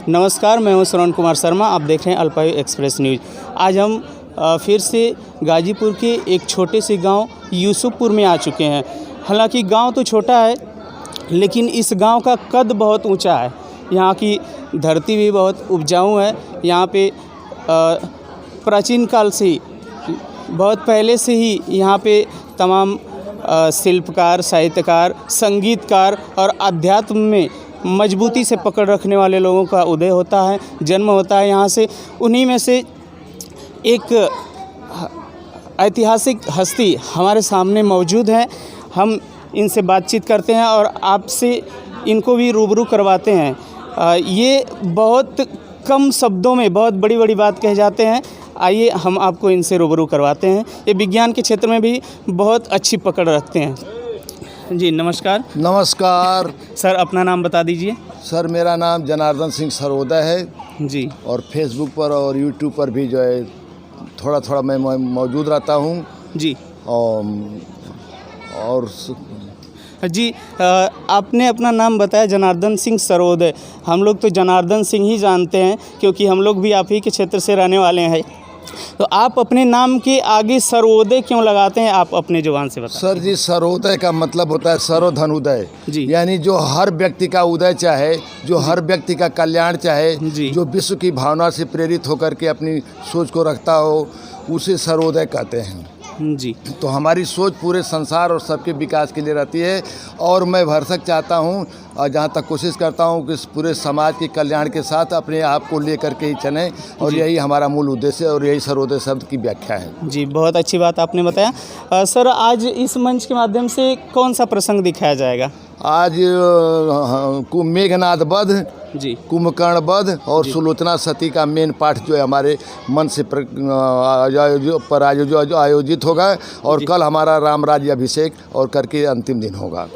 नमस्कार, मैं हूं श्रवण कुमार शर्मा। आप देख रहे हैं अल्पायु एक्सप्रेस न्यूज़। आज हम फिर से गाजीपुर के एक छोटे से गांव यूसुफपुर में आ चुके हैं। हालांकि गांव तो छोटा है, लेकिन इस गांव का कद बहुत ऊंचा है। यहां की धरती भी बहुत उपजाऊ है। यहां पे प्राचीन काल से ही, बहुत पहले से ही यहाँ पे तमाम शिल्पकार, साहित्यकार, संगीतकार और अध्यात्म में मजबूती से पकड़ रखने वाले लोगों का उदय होता है, जन्म होता है यहाँ से। उन्हीं में से एक ऐतिहासिक हस्ती हमारे सामने मौजूद है। हम इनसे बातचीत करते हैं और आपसे इनको भी रूबरू करवाते हैं। ये बहुत कम शब्दों में बहुत बड़ी बड़ी बात कह जाते हैं। आइए हम आपको इनसे रूबरू करवाते हैं। ये विज्ञान के क्षेत्र में भी बहुत अच्छी पकड़ रखते हैं। जी नमस्कार। नमस्कार सर, अपना नाम बता दीजिए। सर, मेरा नाम जनार्दन सिंह सरोदय है जी। और फेसबुक पर और यूट्यूब पर भी जो है थोड़ा थोड़ा मैं मौजूद रहता हूँ जी। और जी, आपने अपना नाम बताया जनार्दन सिंह सरोदय। हम लोग तो जनार्दन सिंह ही जानते हैं, क्योंकि हम लोग भी आप ही के क्षेत्र से रहने वाले हैं। तो आप अपने नाम के आगे सरोदय क्यों लगाते हैं? आप अपने जुबान से बताएं। सर जी, सरोदय का मतलब होता है सर्वधन उदय जी। यानी जो हर व्यक्ति का उदय चाहे, जो हर व्यक्ति का कल्याण चाहे, जो विश्व की भावना से प्रेरित होकर के अपनी सोच को रखता हो, उसे सरोदय कहते हैं जी। तो हमारी सोच पूरे संसार और सबके विकास के लिए रहती है। और मैं भरसक चाहता हूँ और जहाँ तक कोशिश करता हूँ कि पूरे समाज के कल्याण के साथ अपने आप को लेकर के ही चलें, और यही हमारा मूल उद्देश्य और यही सरोदय शब्द की व्याख्या है। जी, बहुत अच्छी बात आपने बताया। सर, आज इस मंच के माध्यम से कौन सा प्रसंग दिखाया जाएगा? आज मेघनाद वध जी, कुंभकर्ण वध और सुलोचना सती का मेन पाठ जो है हमारे मन से आयोजित होगा। और कल हमारा राम राज्य अभिषेक और करके अंतिम दिन होगा।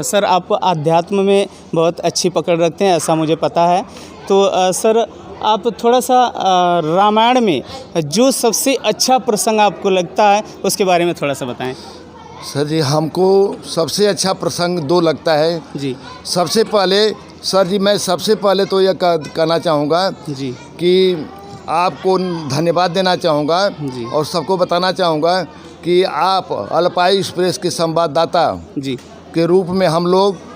सर, आप अध्यात्म में बहुत अच्छी पकड़ रखते हैं, ऐसा मुझे पता है। तो सर, आप थोड़ा सा रामायण में जो सबसे अच्छा प्रसंग आपको लगता है उसके बारे में थोड़ा सा बताएं। सर जी, हमको सबसे अच्छा प्रसंग दो लगता है जी। सबसे पहले सर जी, मैं सबसे पहले तो यह कहना चाहूँगा जी कि आपको धन्यवाद देना चाहूँगा जी। और सबको बताना चाहूँगा कि आप अल्पायु एक्सप्रेस के संवाददाता जी के रूप में हम लोग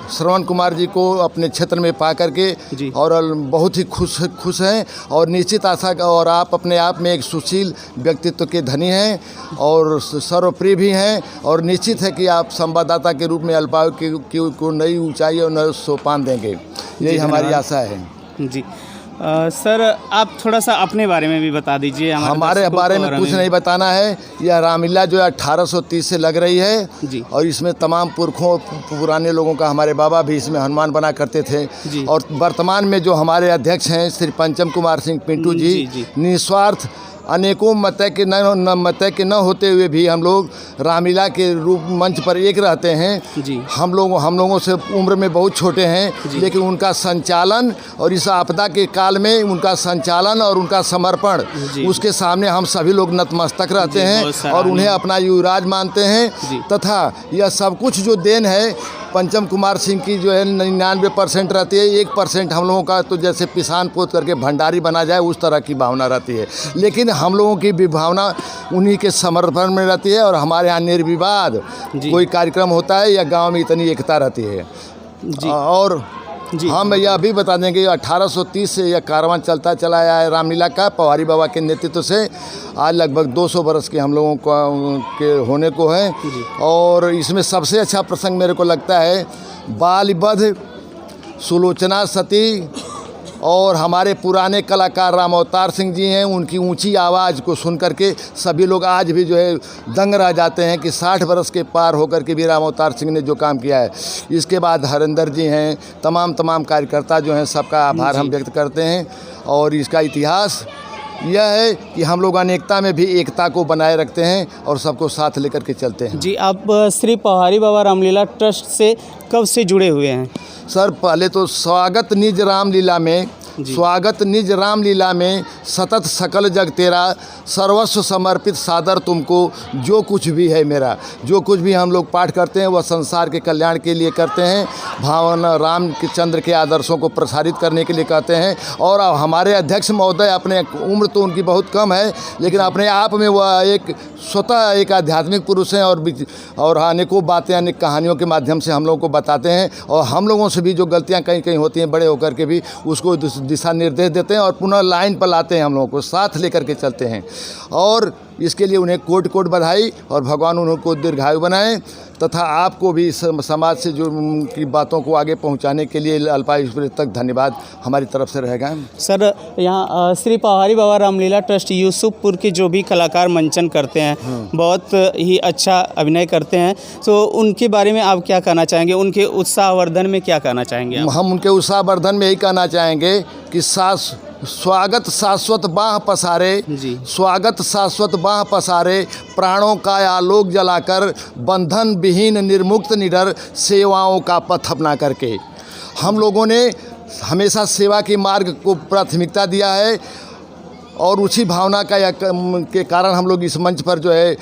श्रवण कुमार जी को अपने क्षेत्र में पा करके और बहुत ही खुश हैं। और निश्चित आशा और आप अपने आप में एक सुशील व्यक्तित्व के धनी हैं और सर्वप्रिय भी हैं। और निश्चित है कि आप संवाददाता के रूप में अल्पायु को नई ऊंचाई और नए सोपान देंगे, यही हमारी आशा है। जी। सर, आप थोड़ा सा अपने बारे में भी बता दीजिए। हमारे बारे में कुछ नहीं बताना है। यह रामलीला जो है 1830 से लग रही है जी। और इसमें तमाम पुरखों पुराने लोगों का, हमारे बाबा भी इसमें हनुमान बना करते थे जी। और वर्तमान में जो हमारे अध्यक्ष हैं श्री पंचम कुमार सिंह पिंटू जी, निस्वार्थ अनेकों मतय के न होते हुए भी हम लोग रामलीला के रूप मंच पर एक रहते हैं जी। हम लोगों से उम्र में बहुत छोटे हैं, लेकिन उनका संचालन और इस आपदा के काल में उनका संचालन और उनका समर्पण, उसके सामने हम सभी लोग नतमस्तक रहते हैं और उन्हें अपना युवराज मानते हैं। तथा यह सब कुछ जो देन है पंचम कुमार सिंह की जो है 99% रहती है। 1% हम लोगों का तो जैसे पिसान पोत करके भंडारी बना जाए उस तरह की भावना रहती है, लेकिन हम लोगों की भी भावना उन्हीं के समर्पण में रहती है। और हमारे यहाँ निर्विवाद कोई कार्यक्रम होता है या गांव में इतनी एकता रहती है जी। और हम यह भी बता देंगे 1830 से यह कारवां चलता चला आया है रामलीला का, पवारी बाबा के नेतृत्व से। आज लगभग 200 बरस के हम लोगों के होने को है। और इसमें सबसे अच्छा प्रसंग मेरे को लगता है बाल वध, सुलोचना सती और हमारे पुराने कलाकार राम अवतार सिंह जी हैं। उनकी ऊंची आवाज़ को सुन करके सभी लोग आज भी जो है दंग रह जाते हैं कि 60 बरस के पार होकर के भी राम अवतार सिंह ने जो काम किया है। इसके बाद हरिंदर जी हैं, तमाम कार्यकर्ता जो हैं, सबका आभार हम व्यक्त करते हैं। और इसका इतिहास यह है कि हम लोग अनेकता में भी एकता को बनाए रखते हैं और सबको साथ लेकर के चलते हैं। जी, आप श्री पहाड़ी बाबा रामलीला ट्रस्ट से कब से जुड़े हुए हैं? सर, पहले तो स्वागत निज रामलीला में स्वागत निज रामलीला में, सतत सकल जग तेरा, सर्वस्व समर्पित सादर तुमको, जो कुछ भी है मेरा। जो कुछ भी हम लोग पाठ करते हैं वह संसार के कल्याण के लिए करते हैं, भावना रामचंद्र के आदर्शों को प्रसारित करने के लिए कहते हैं। और हमारे अध्यक्ष महोदय, अपने उम्र तो उनकी बहुत कम है, लेकिन अपने आप में वह एक स्वतः एक आध्यात्मिक पुरुष हैं और अनेकों बातें, अनेक कहानियों के माध्यम से हम लोगों को बताते हैं। और हम लोगों से भी जो गलतियां कहीं कहीं होती हैं, बड़े होकर के भी उसको दिशा निर्देश देते हैं और पुनः लाइन पर लाते हैं, हम लोगों को साथ लेकर के चलते हैं। और इसके लिए उन्हें कोट कोट बधाई, और भगवान उनको दीर्घायु बनाएं, तथा आपको भी समाज से जो की बातों को आगे पहुंचाने के लिए अल्पायु एक्सप्रेस तक धन्यवाद हमारी तरफ से रहेगा। सर, यहाँ श्री पहाड़ी बाबा रामलीला ट्रस्ट यूसुफपुर के जो भी कलाकार मंचन करते हैं, बहुत ही अच्छा अभिनय करते हैं, तो उनके बारे में आप क्या कहना चाहेंगे? उनके उत्साहवर्धन में क्या कहना चाहेंगे आप? हम उनके उत्साहवर्धन में यही कहना चाहेंगे कि स्वागत शाश्वत बाह पसारे, स्वागत शाश्वत बाह पसारे, प्राणों का आलोक जलाकर, बंधन विहीन निर्मुक्त निडर, सेवाओं का पथ अपना करके। हम लोगों ने हमेशा सेवा के मार्ग को प्राथमिकता दिया है, और उसी भावना के कारण हम लोग इस मंच पर जो है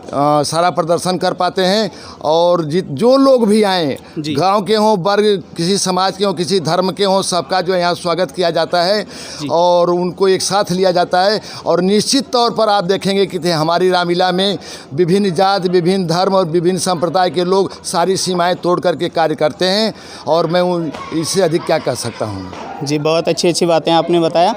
सारा प्रदर्शन कर पाते हैं। और जो लोग भी आएँ, गांव के हों, वर्ग, किसी समाज के हों, किसी धर्म के हों, सबका जो है यहाँ स्वागत किया जाता है और उनको एक साथ लिया जाता है। और निश्चित तौर पर आप देखेंगे कि हमारी रामलीला में विभिन्न जाति, विभिन्न धर्म और विभिन्न संप्रदाय के लोग सारी सीमाएं तोड़ करके कार्य करते हैं, और मैं इससे अधिक क्या कह सकता हूँ। जी, बहुत अच्छी अच्छी बातें आपने बताया,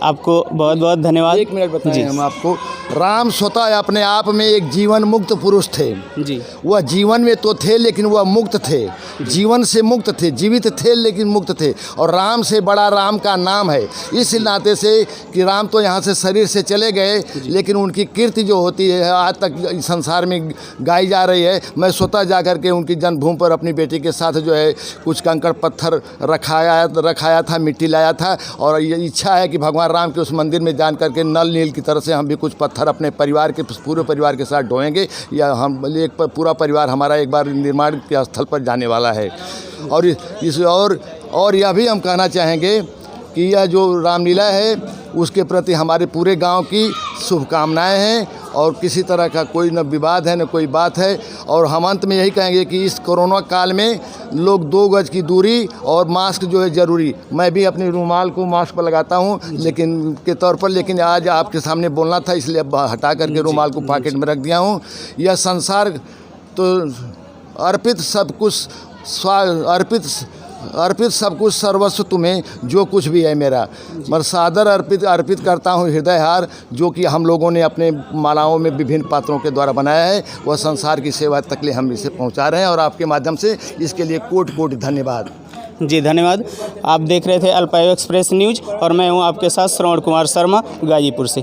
आपको बहुत बहुत धन्यवाद। एक मिनट बताएं हम आपको, राम स्वतः अपने आप में एक जीवन मुक्त पुरुष थे। जी, वह जीवन में तो थे लेकिन वह मुक्त थे, जीवन से मुक्त थे, जीवित थे लेकिन मुक्त थे। और राम से बड़ा राम का नाम है, इस नाते से कि राम तो यहाँ से शरीर से चले गए, लेकिन उनकी कीर्ति जो होती है आज तक संसार में गाई जा रही है। मैं स्वतः जा कर के उनकी जन्मभूमि पर अपनी बेटी के साथ जो है कुछ कंकड़ पत्थर रखाया था, मिट्टी लाया था, और ये इच्छा है कि भगवान राम के उस मंदिर में जान करके नल नील की तरह से हम भी कुछ पत्थर अपने परिवार के, पूरे परिवार के साथ ढोएंगे, या हम एक पूरा परिवार हमारा एक बार निर्माण के स्थल पर जाने वाला है। और यह भी हम कहना चाहेंगे कि यह जो रामलीला है उसके प्रति हमारे पूरे गांव की शुभकामनाएं हैं, और किसी तरह का कोई न विवाद है न कोई बात है। और हम अंत में यही कहेंगे कि इस कोरोना काल में लोग 2 गज की दूरी और मास्क जो है ज़रूरी। मैं भी अपनी रुमाल को मास्क पर लगाता हूं लेकिन आज आपके सामने बोलना था, इसलिए हटा करके रुमाल को पॉकेट में रख दिया हूं। यह संसार तो अर्पित सब कुछ सर्वस्व तुम्हें, जो कुछ भी है मेरा। मैं सादर अर्पित करता हूँ हृदयहार, जो कि हम लोगों ने अपने मालाओं में विभिन्न पात्रों के द्वारा बनाया है, वह संसार की सेवा तक ले हम इसे पहुँचा रहे हैं, और आपके माध्यम से इसके लिए कोटि कोटि धन्यवाद। जी, धन्यवाद। आप देख रहे थे अल्पायु एक्सप्रेस न्यूज़, और मैं हूँ आपके साथ श्रवण कुमार शर्मा, गाजीपुर से।